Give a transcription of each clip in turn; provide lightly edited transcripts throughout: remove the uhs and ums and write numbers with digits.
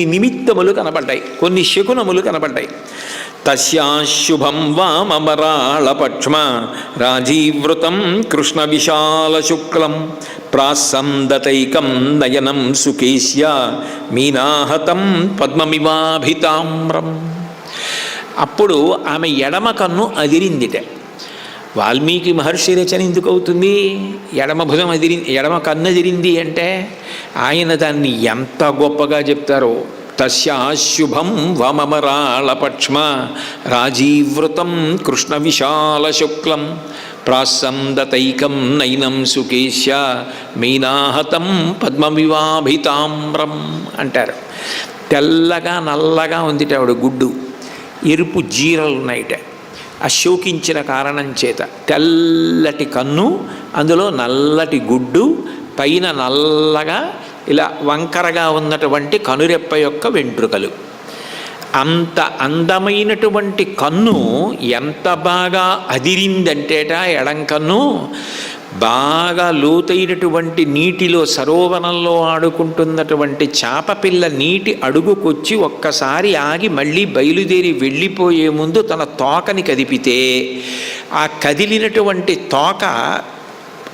నిమిత్తములు కనబడ్డాయి, కొన్ని శకునములు కనబడ్డాయి. తస్యాశుభం వామరాళపక్ష్మ రాజీవృతం కృష్ణ విశాల శుక్లం ప్రాసందతైకం నయనం సుకేశ్య మీనాహతం పద్మమివాభితామ్రం. అప్పుడు ఆమె ఎడమ కన్ను అదిరిందిట. వాల్మీకి మహర్షి రచన ఎందుకు అవుతుంది? ఎడమ భుజం ఎడమ కన్ను అదిరింది అంటే ఆయన దాన్ని ఎంత గొప్పగా చెప్తారో. తస్యాశుభం వమరాళపక్ష్మ రాజీవృతం కృష్ణ విశాల శుక్లం ప్రాసందతైకం నైనం సుకేశ్య మీనాహతం పద్మవివాభితామ్రం అంటారు. తెల్లగా నల్లగా ఉందిట ఆవిడ గుడ్డు, ఎరుపు జీరలున్నాయిట. అశోకించిన కారణం చేత తెల్లటి కన్ను, అందులో నల్లటి గుడ్డు, పైన నల్లగా ఇలా వంకరగా ఉన్నటువంటి కనురెప్ప యొక్క వెంట్రుకలు. అంత అందమైనటువంటి కన్ను ఎంత బాగా అదిరిందంటేట ఎడం కన్ను. బాగా లోతైనటువంటి నీటిలో సరోవరంలో ఆడుకుంటున్నటువంటి చేపపిల్ల నీటి అడుగుకొచ్చి ఒక్కసారి ఆగి మళ్ళీ బయలుదేరి వెళ్ళిపోయే ముందు తన తోకని కదిపితే ఆ కదిలినటువంటి తోక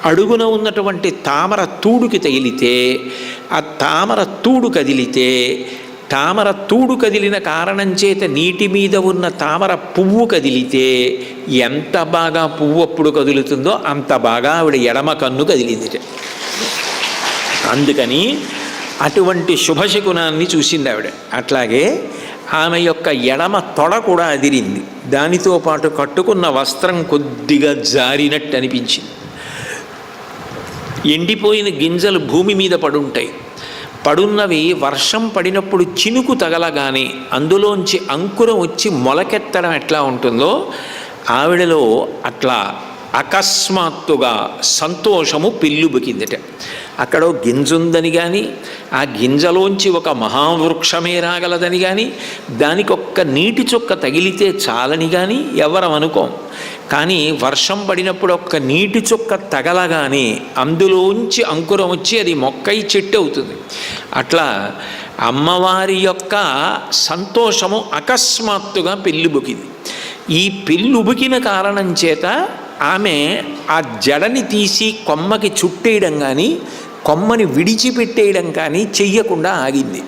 అడుగున ఉన్నటువంటి తామర తూడుకి తగిలితే, ఆ తామర తూడు కదిలితే, తామర తూడు కదిలిన కారణం చేత నీటి మీద ఉన్న తామర పువ్వు కదిలితే ఎంత బాగా పువ్వు అప్పుడు కదులుతుందో అంత బాగా ఆవిడ ఎడమ కన్ను కదిలింది. అందుకని అటువంటి శుభశకునాన్ని చూసింది ఆవిడ. అట్లాగే ఆమె యొక్క ఎడమ తొడ కూడా అదిరింది. దానితో పాటు కట్టుకున్న వస్త్రం కొద్దిగా జారినట్టు అనిపించింది. ఎండిపోయిన గింజలు భూమి మీద పడుంటాయి. పడున్నవి వర్షం పడినప్పుడు చినుకు తగలగానే అందులోంచి అంకురం వచ్చి మొలకెత్తడం ఎట్లా ఉంటుందో ఆవిడలో అట్లా అకస్మాత్తుగా సంతోషము పెళ్ళుబుకిందట. అక్కడ గింజుందని కానీ, ఆ గింజలోంచి ఒక మహావృక్షమే రాగలదని కానీ, దానికి ఒక్క నీటి చుక్క తగిలితే చాలని కానీ ఎవరం అనుకోం. కానీ వర్షం పడినప్పుడు ఒక్క నీటి చుక్క తగలగానే అందులోంచి అంకురం వచ్చి అది మొక్కై చెట్టు అవుతుంది. అట్లా అమ్మవారి యొక్క సంతోషము అకస్మాత్తుగా పెళ్ళిబుకింది. ఈ పెళ్ళుబుకిన కారణం చేత ఆమె ఆ జడని తీసి కొమ్మకి చుట్టేయడం కానీ, కొమ్మని విడిచిపెట్టేయడం కానీ చెయ్యకుండా ఆగింది.